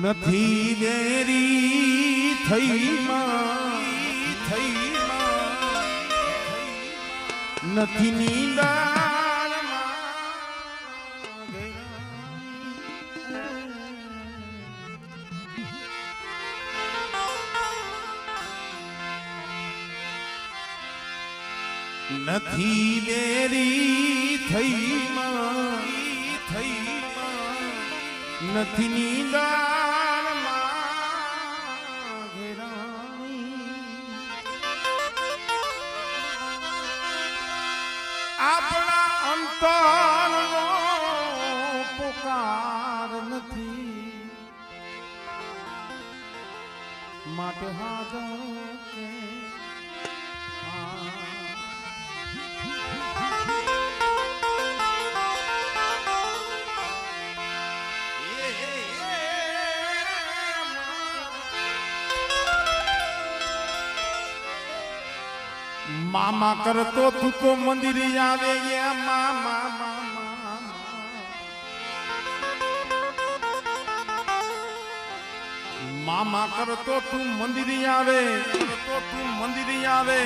નથી દેરી થઈ નથી નીંદાર નથી દેરી થઈ નથી નીંદાર આપણા અંતરનો પુકાર નથી માટે હાજર કે મામા કરતો તું તો મંદિર આવે મામા કરતો તું મંદિર આવે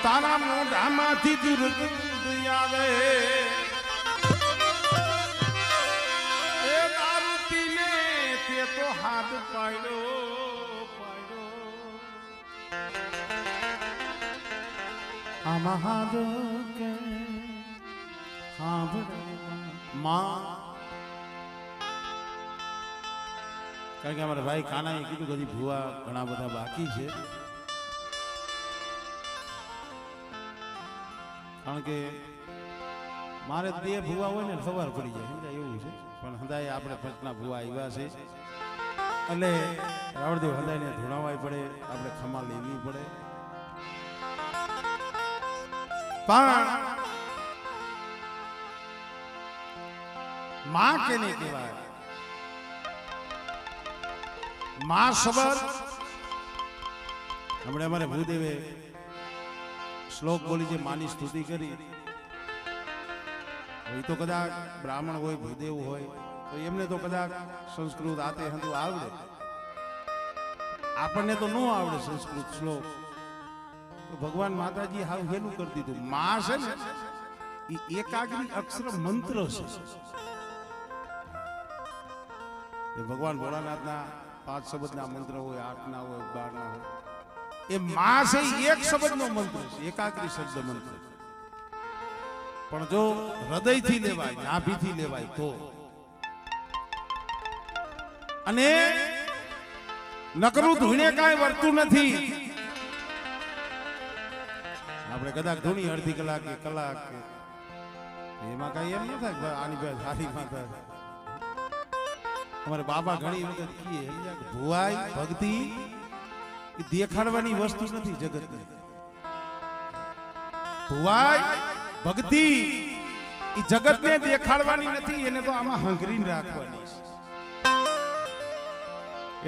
તારા મોઢામાંથી દુર્ગંધ આવે એ દારૂ પીને તે તો હાથ પાડ્યો કારણ કે અમારા ભાઈ કાનાએ કીધું કે ભુવા ઘણા બધા બાકી છે, કારણ કે મારે બે ભુવા હોય ને સવાર પડી જાય સમજાય એવું છે, પણ હંદાય આપણે પંચના ભુવા આવ્યા છે એટલે રાવણદેવ હંદાયને ધૂણાવાય પડે, આપણે ખમા લેવી પડે. પણ માં કેને કહેવાય? માં સબર. હમણાં અમારે ભૂદેવે શ્લોક બોલી છે, માની સ્તુતિ કરી. એ તો કદાચ બ્રાહ્મણ હોય, ભૂદેવ હોય તો એમને તો કદાચ સંસ્કૃત આતે હંધુ આવડે, આપણને તો ન આવડે સંસ્કૃત શ્લોક. ભગવાન માતાજી હાવ હેલું કરી દીધું. માં છે ને એ એકાગ્રી અક્ષર મંત્ર છે. ભગવાન ભોળાનાથના 5 શબ્દના મંત્ર હોય, 8ના હોય, 12ના હોય. એ માં છે એક શબ્દનો મંત્ર છે, એકાગ્રી શબ્દ મંત્ર. પણ જો હૃદયથી લેવાય, નાભીથી લેવાય તો, અને નકરું ધૂણે કાંઈ વર્તું નથી. આપણે કદાચ ધૂણી અડધી કલાક કે કલાક એમાં કઈ એમ ન થાય આની પાસે સારી માતા. અમારે બાબા ઘણી વખત કીએ ભુવાઈ ભક્તિ એ દેખાડવાની વસ્તુ નથી જગતની. ભુવાઈ ભક્તિ એ જગતને દેખાડવાની નથી, એને તો આમાં હંગરીને રાખવાની છે.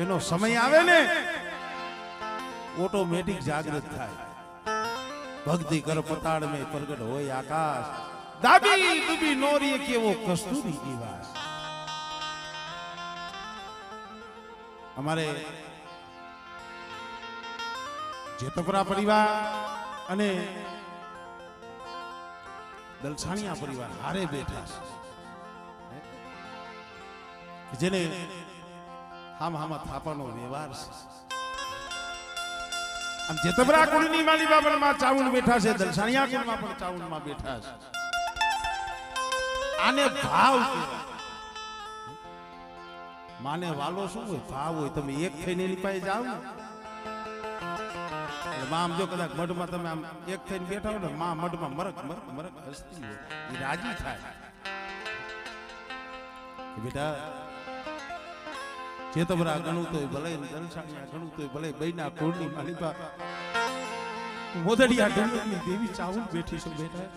એનો સમય આવે ને ઓટોમેટિક જાગૃત થાય. ભક્તિ કર પતાડ में પ્રગટ હોય આકાશ, દાબી દુબી નોરી કેવો કસ્તુરી નિવાસ. અમારે જેતપરા પરિવાર અને દલસાણિયા પરિવાર હારે બેઠા છે, જેને હામાં થાપાનો વ્યવહાર છે. આમ જેતપરા કુળની માલી બાબરમાં ચાવણ બેઠા છે, દલસાણિયા કુળમાં પણ ચાવણમાં બેઠા છે. આને ભાવ કહેવાય. માને વાલો શું હોય? ભાવ હોય. તમે એક થઈને એની પાસે જાવ ને, માં આમ જો કદાચ મઢમાં તમે આમ એક થઈને બેઠા હો ને, માં મઢમાં મરક મરક મરક હસતી હોય, એ રાજી થાય. બેટા જેતપરા ગણું તો ભલે, દલસાણિયા ગણું તો ભલે, બૈના કુળની માલિકા મોદડિયા ડુંગરની દેવી ચાવલ બેઠી છે. બેટા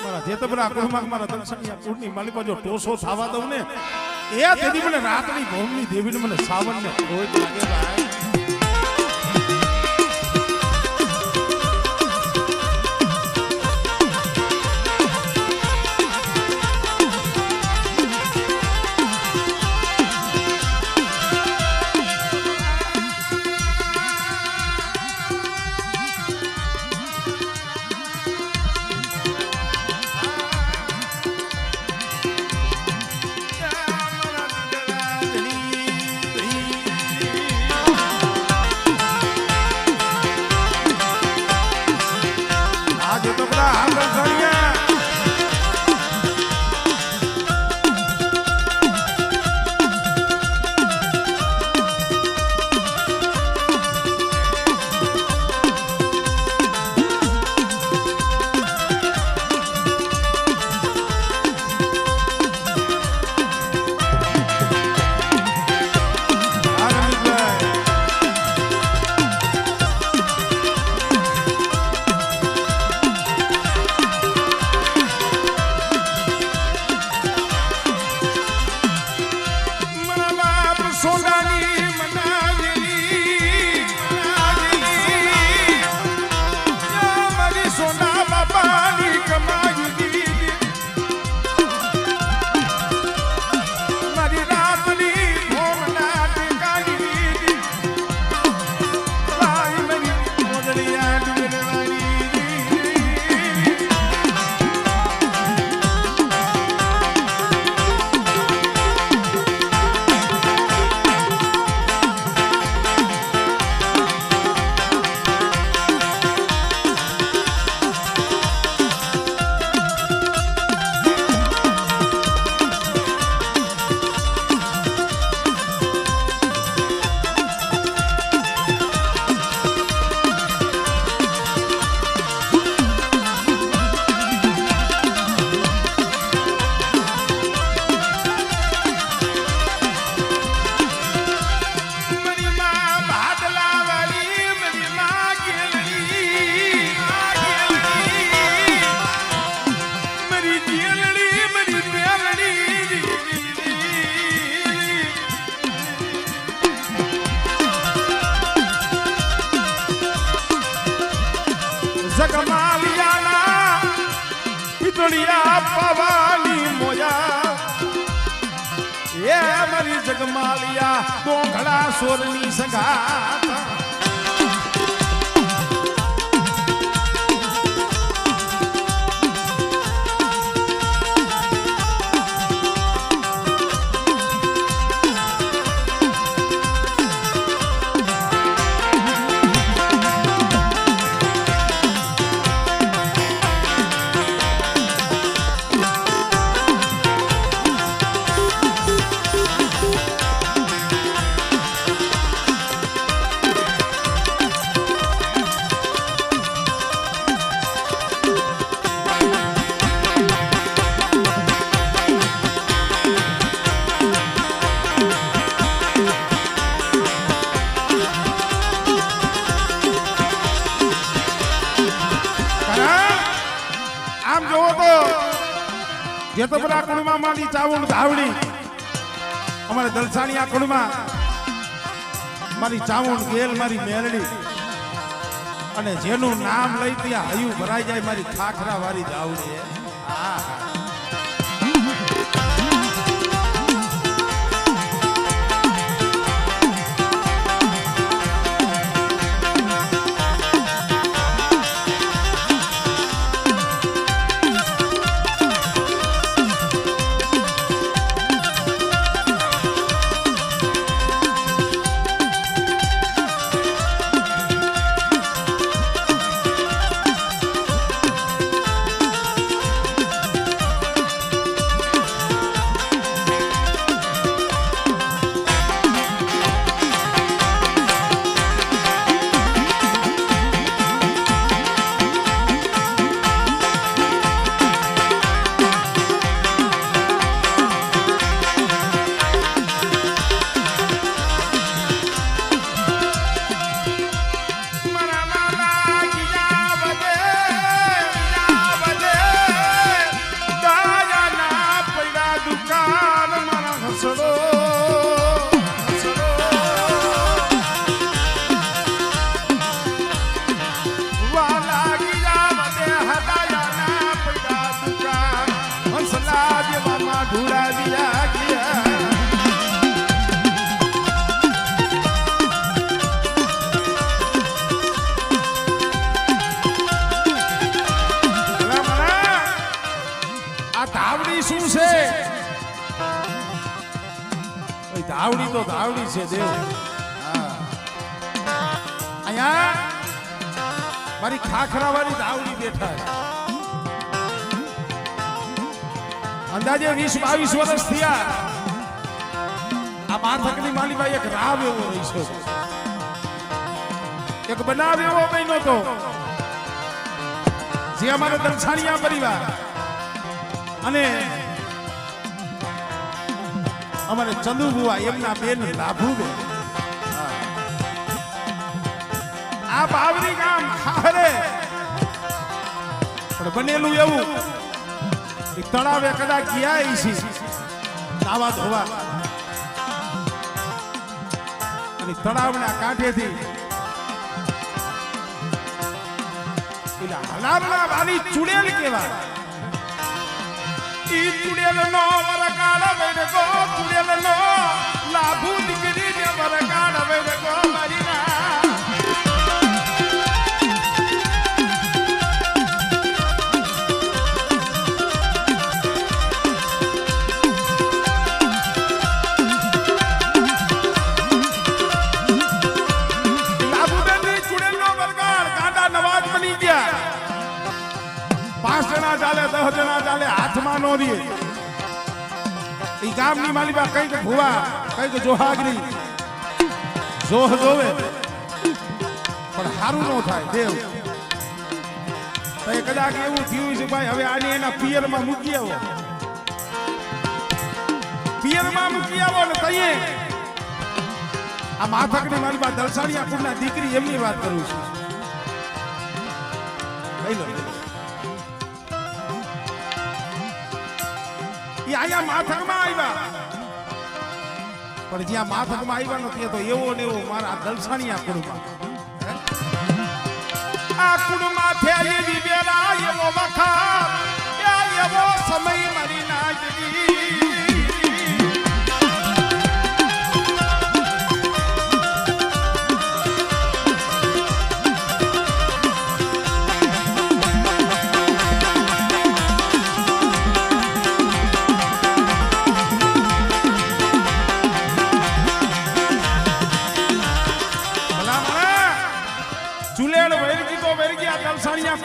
મારા જેતપરા કુળમાં મારા દલસાણિયા કુળની માલિકા જો ટોસો થવા દઉં ને એ તેથી મને રાતની ભૌમની દેવીને મને સાવનને કોઈ લાગે ભાઈ. જગમાલિયા ડોંગળા સોરની સંગાત જેતપરા કુળમાં મારી ચાવણ ધાવણી અમારે દલસાણીયા કુળમાં મારી ચાવણ ગેલ મારી મેલડી અને જેનું નામ લઈ ત્યાં હયું ભરાઈ જાય મારી ખાખરા વાળી ધાવણી હસડો શું છે ધાવડી તો ધાવડી છે દેવ અહીંયા મારી ખાખરા વાળી ધાવડી બેઠા છે અંદાજે 20-22 વર્ષ થયા આ માથકની માલીબાઈ એક રાવ એવો રહી છે એક બનાવ એવો બન્યો તો જે અમારા દલસાણિયા પરિવાર અને અમારે ચંદુ બુવા એમના બેન લાભુબેન આ બાવરી ગામ હારે પણ બનેલું એવું એક તળાવે કદાચ ગયા છે નાવા ધોવા અને તળાવના કાંઠેથી પેલા હલારણા વાળી ચુડેલ કહેવાય ઈ ચુડેલ નો વરગાડ વેડકો ચુડેલ નો લાભુ દીકરી ને વરગાડ વેડકો મારીના લાભુબેન ની ચુડેલ નો વરગાડ ગાંડા નવાજ બની ગયા 5 જણા ચાલે 10 જણા ચાલે હાથમાં નો રે ઈ ગામની માલીબા કઈક ભુવા કઈક જોહાગરી જોહ જોવે પણ હારું નો થાય દેવ તો કદાચ એવું થયું છે ભાઈ હવે આને એના પિયરમાં મૂકી આવો ને તઈએ આ માથકની માલીબા દલસાણિયા કુળના દીકરી એમની વાત કરું છું લઈ લો આયા માથકમાં આવ્યા પણ જ્યાં માથકમાં આવ્યા નથી તો એવો ને એવો મારા દલસાણિયા કુળમાં આ કુળમાં થયેલી બેરા એવો વખત એવો સમય મારી નાજરી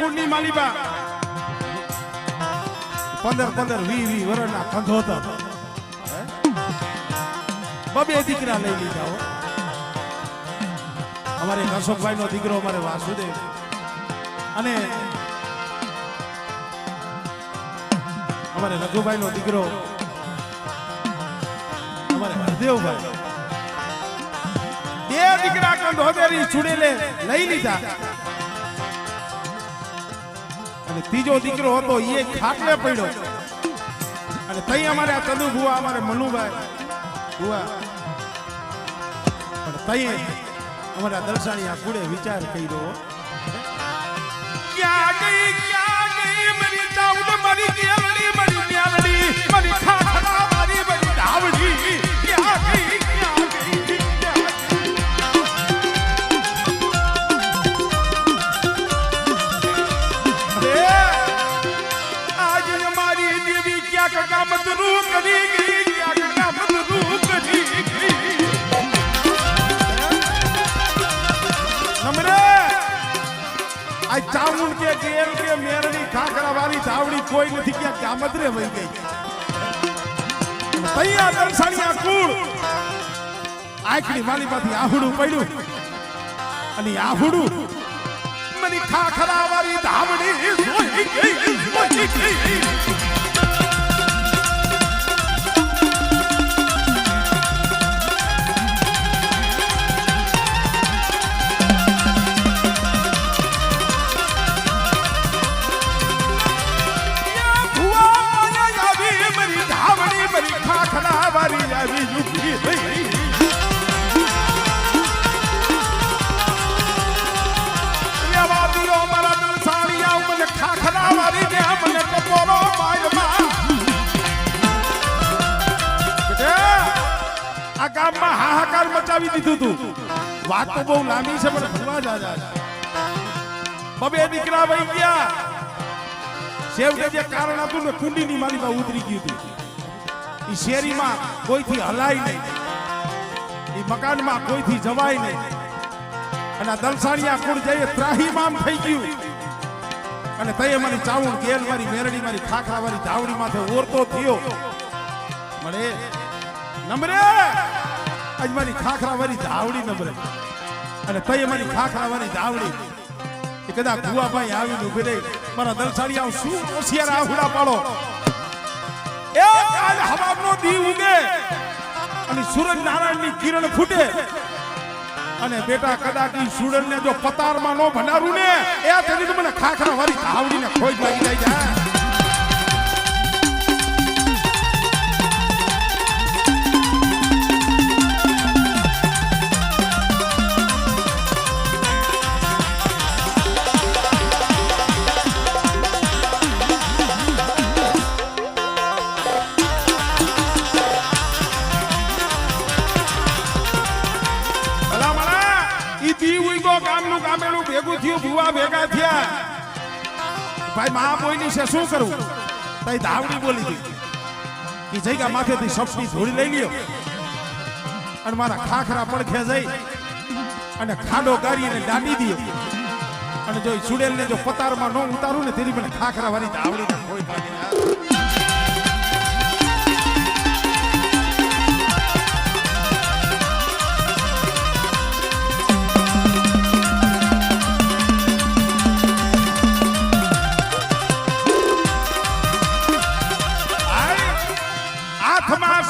કુળની માલીબા 15-20 વર્ષના કંધોતર બબે દીકરા લઈ લીધા હો અમારે અશોકભાઈ નો દીકરો અમારે વાસુદેવ અને અમારે રઘુભાઈ નો દીકરો અમારે હરદેવભાઈ બે દીકરા કંધોતરી છોડેલે લઈ લીધા અને ત્રીજો દીકરો હતો એ ખાટલે પડ્યો અને તઈ અમારે આ તદુ ભુવા અમારે મનુભાઈ ભુવા પણ તઈ અમારા દલસાણિયા કુળે વિચાર કર્યો ક્યાં ગઈ મારી દાઉદ મારી કેળડી મારી ન્યાલડી મારી ખાખરા મારી બડી ધાવડી ક્યાં ગઈ કામત રૂ કરી ગઈ કામત રૂ કરી ગઈ નમરે આ ચામુંડ કે ગેર કે મેરડી ખાખરા વાળી ધાવડી કોઈ નથી કે કામત રે વઈ ગઈ તૈયાર દલસાણિયા કુળ આખરી માલીમાંથી આહુડું પડ્યું અને આહુડું મની ખાખરા વાળી ધાવડી જોઈ ગઈ ખાખરા વાળી આવી ઝૂકી રહી વાદીઓ મારા દલસાણિયા મને ખાખરા વાળી ને મને ટપોરો માયમાં આ ગામમાં હાહાકાર મચાવી દીધું તું વાત તો બહુ લાંબી છે પણ ભરવા જાજા બબે દીકરા વહી ગયા સેવડે જે કારણ હતું ને કુંડીની માલીમાં ઉતરી ગયું હતું ઈ શેરીમાં કોઈથી હલાય નહીં ઈ મકાનમાં કોઈથી જવાય નહીં અને દલસાણિયા કુળ જઈએ ત્રાહીમામ થઈ ગયું અને તઈ મારી ચાવણ ગેલ મારી મેરડી મારી ખાખરા મારી ધાવડી માથે ઓરતો થયો મળે નંબરે આજ મારી ખાખરા મારી ધાવડી નંબરે અને તઈ મારી ખાખરા મારી ધાવડી એ કદાચ ભુવાભાઈ આવીને ઉભી રહી મારા દલસાણિયા શું હોશિયાર આહુડા પાડો એ કાલ હવાનો દી ઉગે અને સૂરજ નારાયણની કિરણ ફૂટે અને બેટા કદાચ ઈ સુડલને જો પતારમાં નો ભંડારું ને એ તેની મને ખાખરા વાળી ધાવડીને ખોઈ લાગી જાય ભુવા ભેગા થયા ભાઈ મહાબોઈની છે શું કરવું તઈ ધાવડી બોલી હતી કે જઈગા માથેથી સપની ધોળી લઈ લ્યો અને મારા ખાખરા પડખે જઈ અને ખાડો ગારીને દાંડી દયો અને જો સુડેલને જો પતારમાં ન ઉતારું ને તેની મને ખાખરા વાળી ધાવડીને કોઈ લાગે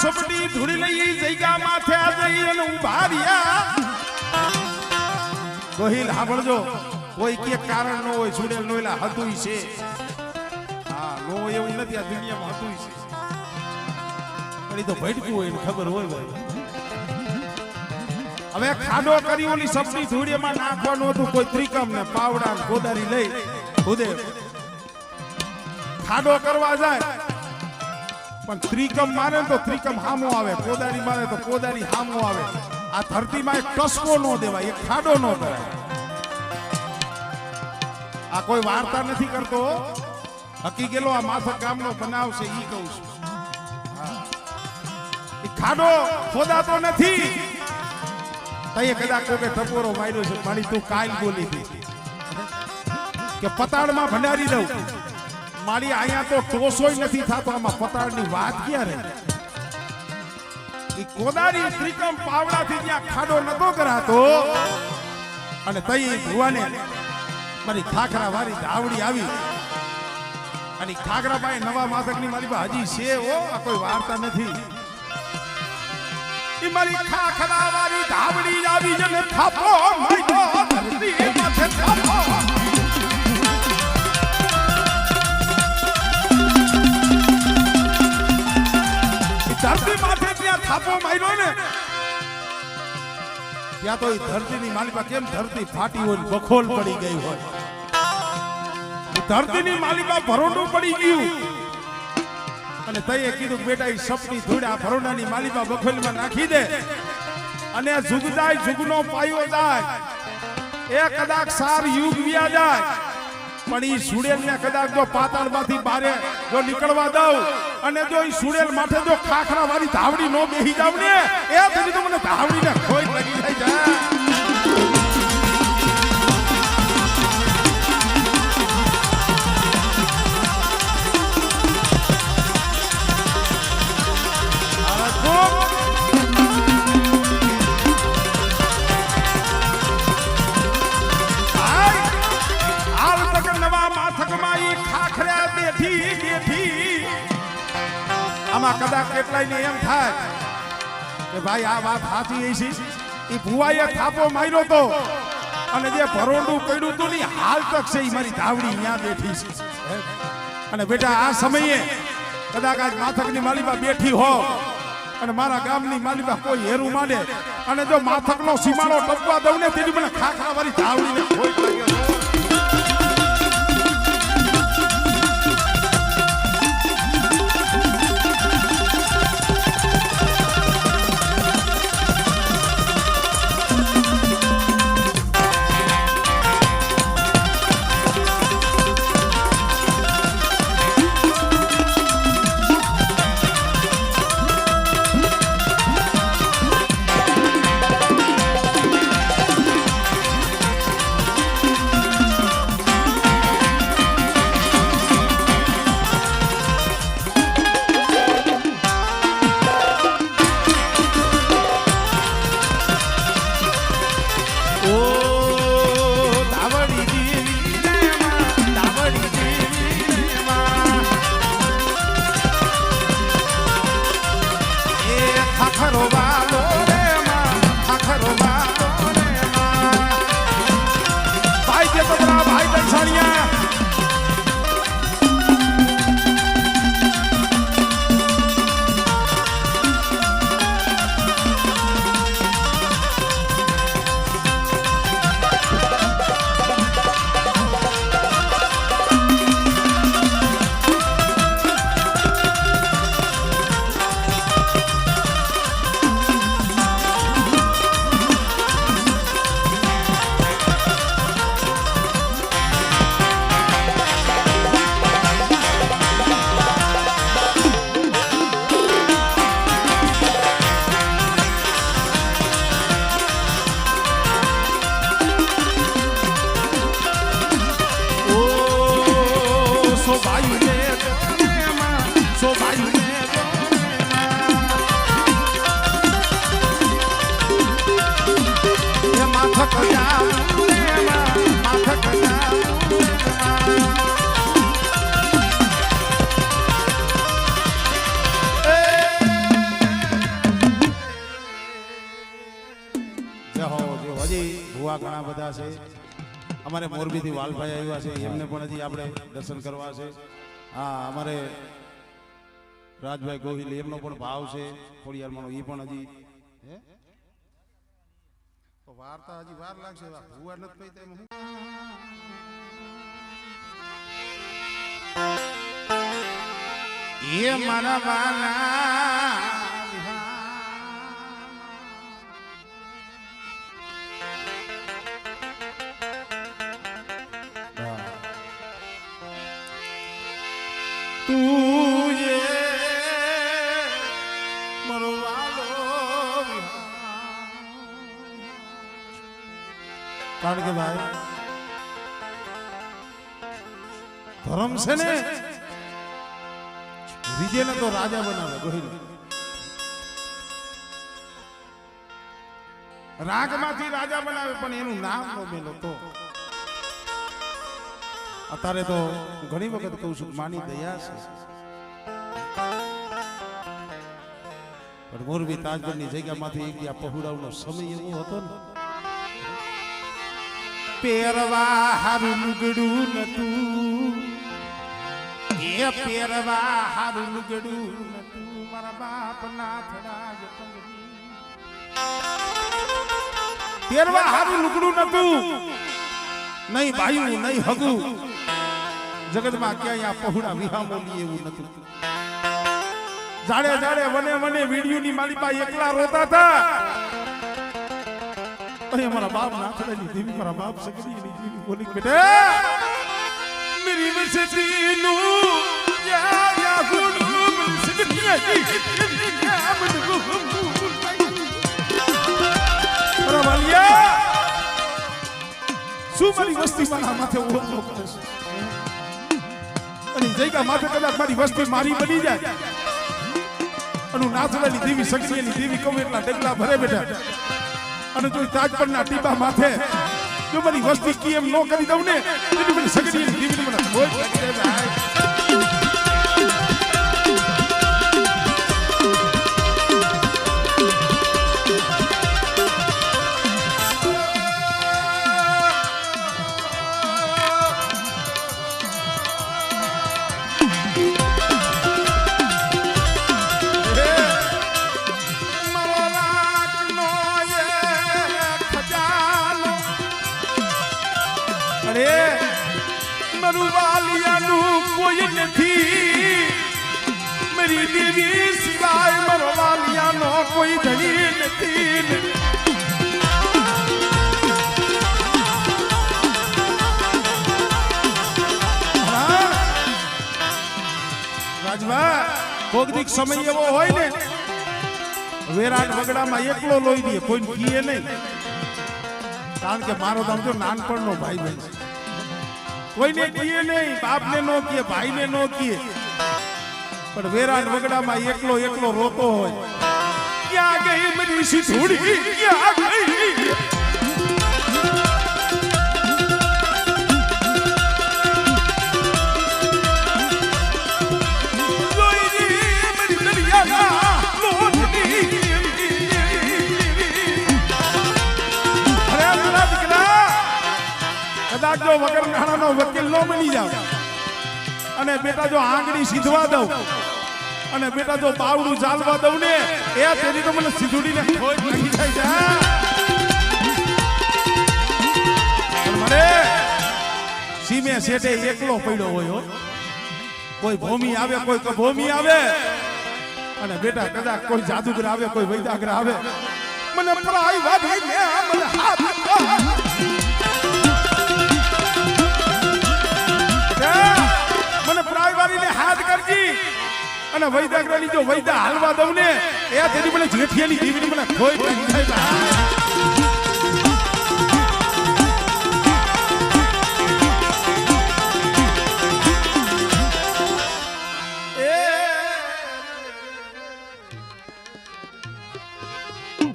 સપટી ધૂળી લઈ જઈગા માથે આ જઈ અને ઉભા રહ્યા કોહિલ સાંભળજો કોઈ કે કારણ નો હોય સુડેલ નો એલા હતું છે હા નો એવું નથી આ દુનિયામાં હતું છે પણ એ તો ભટકું હોય ને ખબર હોય ભાઈ હવે ખાડો કરી ઓલી સપટી ધૂળીમાં નાખવાનું હતું કોઈ ત્રિકમ ને પાવડા ને કોદારી લઈ ખુદે ખાડો કરવા જાય પણ ત્રિકમ મારે તો ત્રિકમ હામો આવે કોદારી મારે તો કોદારી હામો આવે આ ધરતીમાં એક ટસકો નો દેવાય એક ખાડો નો કરાય આ કોઈ વાર્તા નથી કરતો હકી ગેલો આ માથક ગામનો બનાવશે ઈ કહું છું એ ખાડો ખોદાતો નથી તઈએ કદાચ કોકે ટપોરો માર્યો છે મારી તું કાલ બોલી હતી કે પતાળમાં ભંડારી દઉં મારી અહીંયા તો ટોસોય નથી થતો આમાં પતાળની વાત ક્યારે ઈ કોદારી ત્રિકમ પાવડાથી જ્યાં ખાડો નતો કરાતો અને તઈ ભુવાને મારી ખાખરા વાળી ધાવડી આવી અને ખાખરા ભાઈ નવા માથકની મારી પાસે હજી છે ઓ આ કોઈ વાર્તા નથી ઈ મારી ખાખરા વાળી ધાવડી આવી જને થાપો માર્યો ધરતી માથે થાપો ધરતી માથે ત્યાં થાપો માર્યો ને ત્યાં તો ધરતીની માલિકા કેમ ધરતી ફાટી હોય બખોલ પડી ગઈ હોય ધરતીની માલિકા ભરોડું પડી ગયું અને તઈએ કીધું બેટા એ સપની ધૂળા ભરોડાની માલિકા બખોલમાં નાખી દે અને જુગ જાય જુગનો પાયો જાય એ કદાચ સાર યુગ વ્યા જાય પણ ઈ સુડેલને કદાચ જો પાતાળમાંથી બારે જો નીકળવા દઉં અને જો ઈ સુડેલ માથે જો ખાખરા વાળી ધાવડી નો બેહી જાવ ને એ તેથી તો મને ધાવડીને ખોઈ લાગી જાય આમાં કદાચ કેટલાયને એમ થાય કે ભાઈ આ વાત સાચી છે એ ભુવાએ થાપો માર્યો તો અને જે ભરોંડું પડ્યું હતું ને હાલ તક છે એ મારી ધાવડી ત્યાં બેઠી છે અને બેટા આ સમયે કદાચ આજ માથકની માલીમાં બેઠી હો અને મારા ગામની માલિકા કોઈ હેરું માંડે અને જો માથકનો સીમાડો ટપવા દઉં ને તેની મને ખાખરા વાળી ધાવડીને ખોટ લાગે ઘણા બધા છે અમારે મોરબીથી વાલભાઈ આવ્યા છે એમને પણ હજી આપણે દર્શન કરવા છે હા અમારે રાજભાઈ ગોહિલ એમનો પણ ભાવ છે ખોડિયારમાંનો એ પણ હજી તો વાર્તા હજી વાર લાગશે ભૂવા નથી કહી તેમ એ મારા વાલા કારણ કે ભાઈ ધર્મ છે ને વિજયને તો રાજા બનાવે ગોહિલ રાગમાંથી રાજા બનાવે પણ એનું નામ નો મેલો તો અત્યારે તો ઘણી વખત કહું છું માની દયા છે પણ મોરબી તાજગઢની જગ્યામાંથી એક આ પહોળાવનો સમય એવો હતો ને પેરવા હારું લુગડું નતું એ પેરવા હારું લુગડું નતું મારા બાપ ના થડા પેરવા હારું લુગડું નતું નહીં ભાઈ નહીં હગું જગતમાં ક્યાંય આ પહોળા વિહામોલી એવું નતું જાડે જાડે વને વને વીડિયોની માલિકા એકલા રોતા હતા हमारा बाप नाथराजी देवी हमारा बाप सकरी नहीं बोली बेटे मेरी वसती नु या गुरु सकरी अरे वालिया શું મારી વસ્તી મારા માથે ઓળખો કરે છે અને જઈકા માથે કદાચ મારી વસ્તી મારી બની જાય અને નાથરાજી દેવી શકરીની દેવી કહું એટલા ડગલા ભરે બેઠા અને જો તાજ પરના ટીપા માથે જો મારી વસ્તી કી એમ નો કરી દઉં ને તો મને શકરીની દેવી મને બોલ લાગી જાય મારું વાલિયાનું કોઈ નથી, મારી દેવી સિવાય મારો વાલિયાનો કોઈ ધણી નથી. રાજભા કોઈક સમય એવો હોય ને વેરાટ વગડામાં એકલો લોહી દે, કોઈ કીએ નહીં. કારણ કે મારો તો સમજો નાનપણનો ભાઈ બહેન છે, કોઈને કીએ નહીં, બાપને નો કીએ, ભાઈને નો કીએ, પણ વેરાટ વગડામાં એકલો એકલો રોતો હોય. ક્યાં ગઈ મારી સિંધુડી, ક્યાં ગઈ? જો વગર નાણાનો વકીલ નો બની જાવ અને બેટા જો આંગળી સીધવા દઉં અને બેટા જો બાવડું ચાલવા દઉં ને એ તેની તો મને સીધુડીને ખોજ લાગી જાય છે. મને સીમે શેઠે એકલો પડ્યો હોય, કોઈ ભૂમિ આવે, કોઈ કભૂમિ આવે અને બેટા કદાચ કોઈ જાદુગર આવે, કોઈ વૈદાગર આવે, મને પરાઈ વાધી ને મને હાથ મને પ્રાયવારીને હાથ કરજી અને વૈદાગ્રની જો વૈદા હાલવા દઉં ને એ તેની મને જેઠિયાની જીવની મને ખોઈ પડી જાય.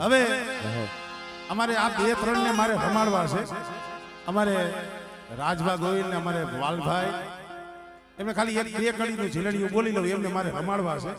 હવે અમારે આ બે ત્રણ ને મારે રમાડવા છે. અમારે રાજભા ગોહિલ ને અમારે વાલભાઈ, એમને ખાલી એક બે કડીનું ઝીલડીયું બોલી લઉં, એમને મારે રમાડવા છે.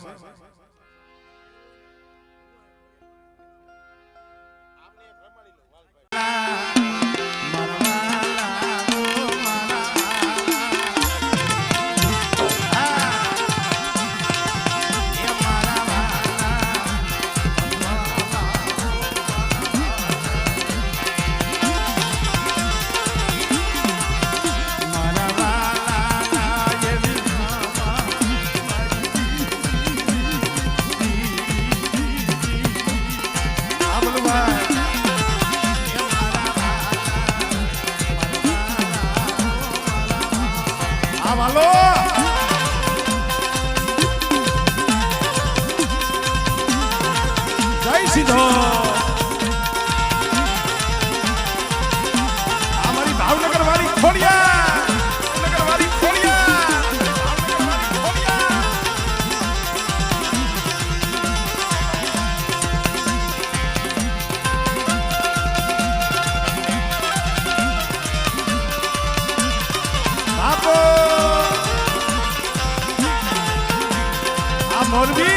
જય સિદ્ધો અમારી ભાવનગર વાળી ખોડિયા, ભાવનગર વાળી ખોડિયા, ભાવનગર વાળી ખોડિયા. બાપો આ મોરબી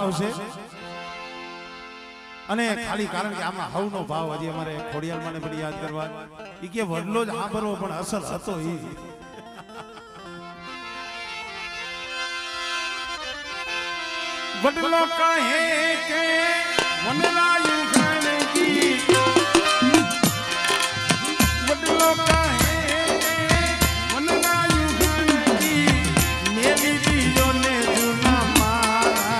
આવશે અને ખાલી કારણ કે આમાં હવનો ભાવ હજી અમારે ખોડિયાર મને પણ યાદ કરવા ઈ કે વડલો જ હા ભરવો પણ અસર હતો ઈ વડલો કહે કે વનરાયું ગણકી વડલો કહે કે વનરાયું ગણકી મેલી દીજો ને જૂના મારા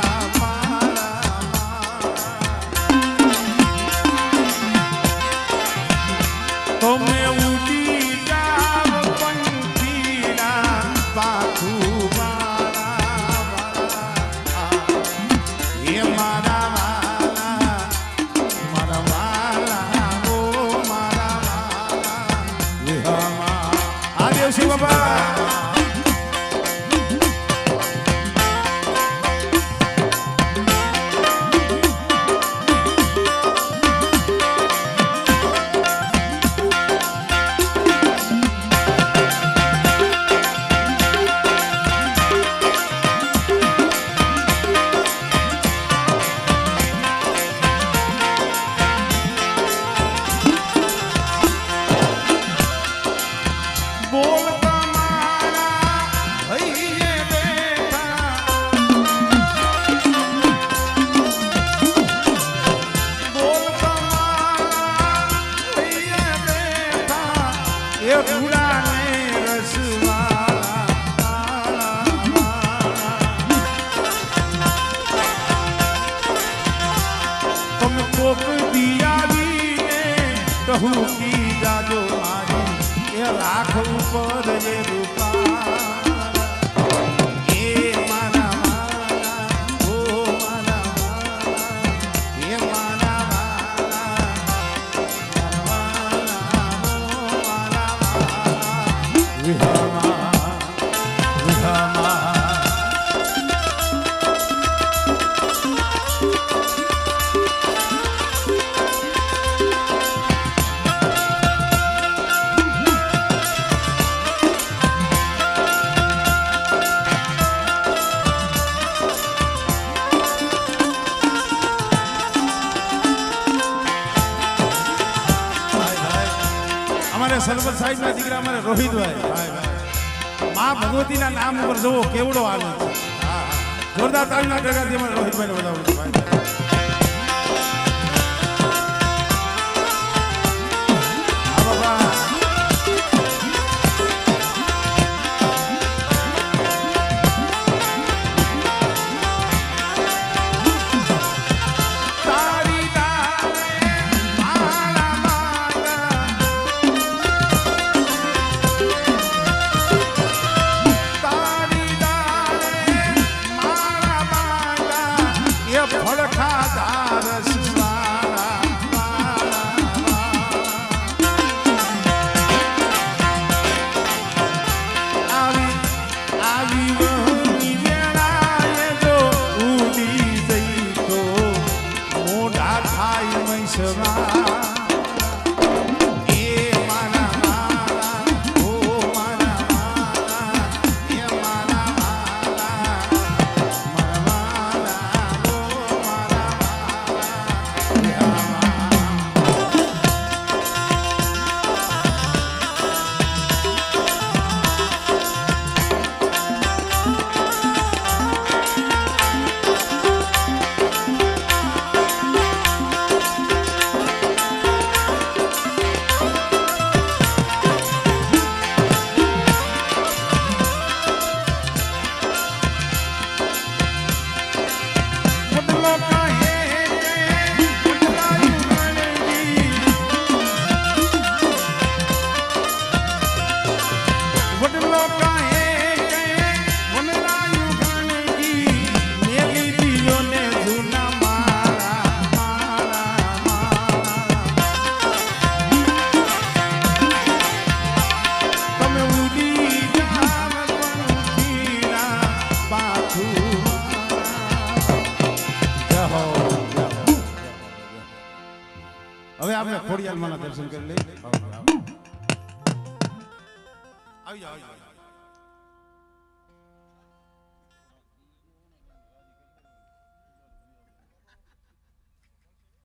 તો મેં ઉડી જાવ પંખીના પાછું શિવ બાબા જાજો મારી એ રાખ ઉપર જે રૂપા એ મારા મારા ઓ મારા મારા એ મારા સરપંચ સાહેબ ના દીકરા અમારે રોહિતભાઈ માં ભગવતી ના નામ ઉપર જોવો કેવડો આનંદ છે જોરદાર તાળીના ટકાથી અમારે રોહિતભાઈ ને વધાવો હવે આપણે ખોડિયાર માના દર્શન કરી લઈએ. આવી જાઓ.